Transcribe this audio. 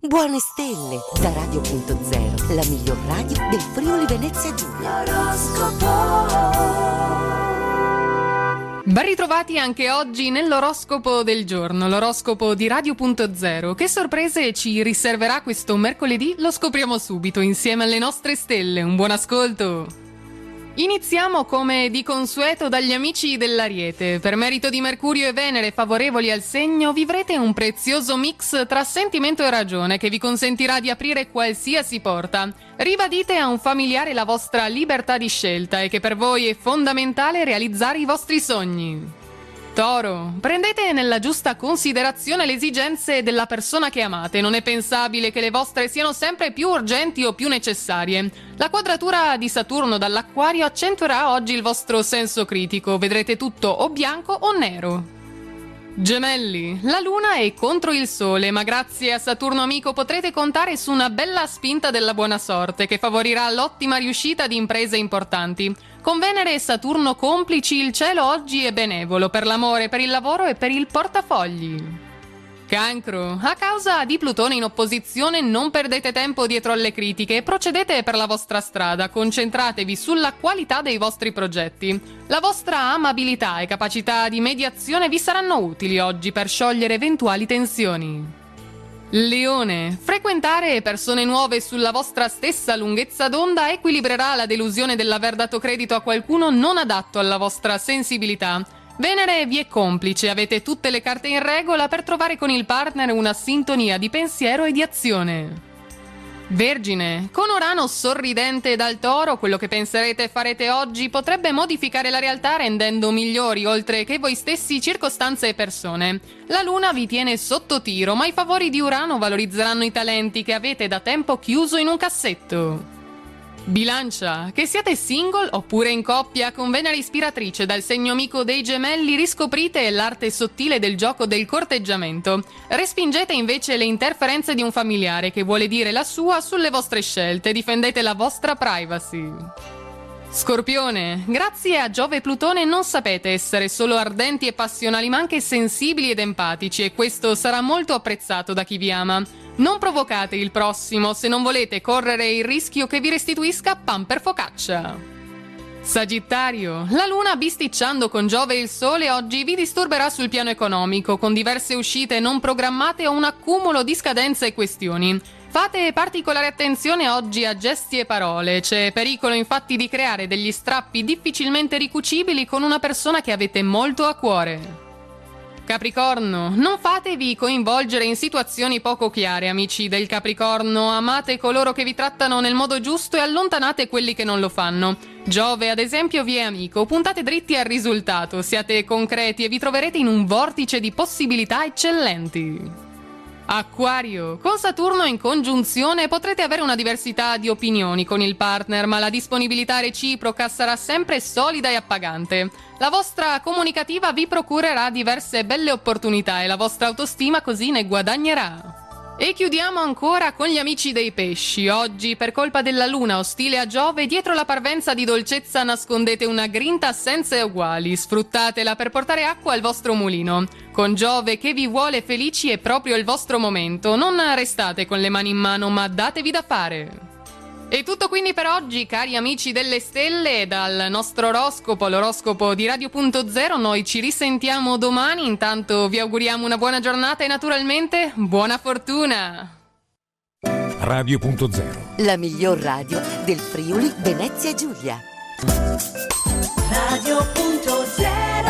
Buone stelle da Radio.0, la miglior radio del Friuli Venezia Giulia. Ben ritrovati anche oggi nell'oroscopo del giorno, l'oroscopo di Radio.0. Che sorprese ci riserverà questo mercoledì? Lo scopriamo subito insieme alle nostre stelle. Un buon ascolto! Iniziamo come di consueto dagli amici dell'Ariete. Per merito di Mercurio e Venere favorevoli al segno, vivrete un prezioso mix tra sentimento e ragione che vi consentirà di aprire qualsiasi porta. Ribadite a un familiare la vostra libertà di scelta e che per voi è fondamentale realizzare i vostri sogni. Toro, prendete nella giusta considerazione le esigenze della persona che amate. Non è pensabile che le vostre siano sempre più urgenti o più necessarie. La quadratura di Saturno dall'Acquario accentuerà oggi il vostro senso critico. Vedrete tutto o bianco o nero. Gemelli, la Luna è contro il Sole, ma grazie a Saturno amico potrete contare su una bella spinta della buona sorte che favorirà l'ottima riuscita di imprese importanti. Con Venere e Saturno complici, il cielo oggi è benevolo per l'amore, per il lavoro e per il portafogli. Cancro, a causa di Plutone in opposizione non perdete tempo dietro alle critiche e procedete per la vostra strada, concentratevi sulla qualità dei vostri progetti. La vostra amabilità e capacità di mediazione vi saranno utili oggi per sciogliere eventuali tensioni. Leone, frequentare persone nuove sulla vostra stessa lunghezza d'onda equilibrerà la delusione dell'aver dato credito a qualcuno non adatto alla vostra sensibilità. Venere vi è complice, avete tutte le carte in regola per trovare con il partner una sintonia di pensiero e di azione. Vergine, con Urano sorridente dal Toro, quello che penserete e farete oggi potrebbe modificare la realtà rendendo migliori, oltre che voi stessi, circostanze e persone. La Luna vi tiene sotto tiro, ma i favori di Urano valorizzeranno i talenti che avete da tempo chiuso in un cassetto. Bilancia, che siate single oppure in coppia, con Venere ispiratrice dal segno amico dei Gemelli riscoprite l'arte sottile del gioco del corteggiamento. Respingete invece le interferenze di un familiare che vuole dire la sua sulle vostre scelte, difendete la vostra privacy. Scorpione, grazie a Giove e Plutone non sapete essere solo ardenti e passionali ma anche sensibili ed empatici e questo sarà molto apprezzato da chi vi ama. Non provocate il prossimo se non volete correre il rischio che vi restituisca pan per focaccia. Sagittario, la Luna bisticciando con Giove e il Sole oggi vi disturberà sul piano economico con diverse uscite non programmate o un accumulo di scadenze e questioni. Fate particolare attenzione oggi a gesti e parole, c'è pericolo infatti di creare degli strappi difficilmente ricucibili con una persona che avete molto a cuore. Capricorno, non fatevi coinvolgere in situazioni poco chiare, amici del Capricorno, amate coloro che vi trattano nel modo giusto e allontanate quelli che non lo fanno. Giove, ad esempio, vi è amico, puntate dritti al risultato, siate concreti e vi troverete in un vortice di possibilità eccellenti. Acquario, con Saturno in congiunzione potrete avere una diversità di opinioni con il partner, ma la disponibilità reciproca sarà sempre solida e appagante. La vostra comunicativa vi procurerà diverse belle opportunità e la vostra autostima così ne guadagnerà. E chiudiamo ancora con gli amici dei pesci. Oggi, per colpa della Luna ostile a Giove, dietro la parvenza di dolcezza nascondete una grinta senza uguali. Sfruttatela per portare acqua al vostro mulino. Con Giove che vi vuole felici è proprio il vostro momento. Non restate con le mani in mano, ma datevi da fare. E tutto quindi per oggi, cari amici delle stelle, dal nostro oroscopo, l'oroscopo di Radio.0. Noi ci risentiamo domani, intanto vi auguriamo una buona giornata e naturalmente buona fortuna! Radio.0, la miglior radio del Friuli Venezia Giulia. Radio.0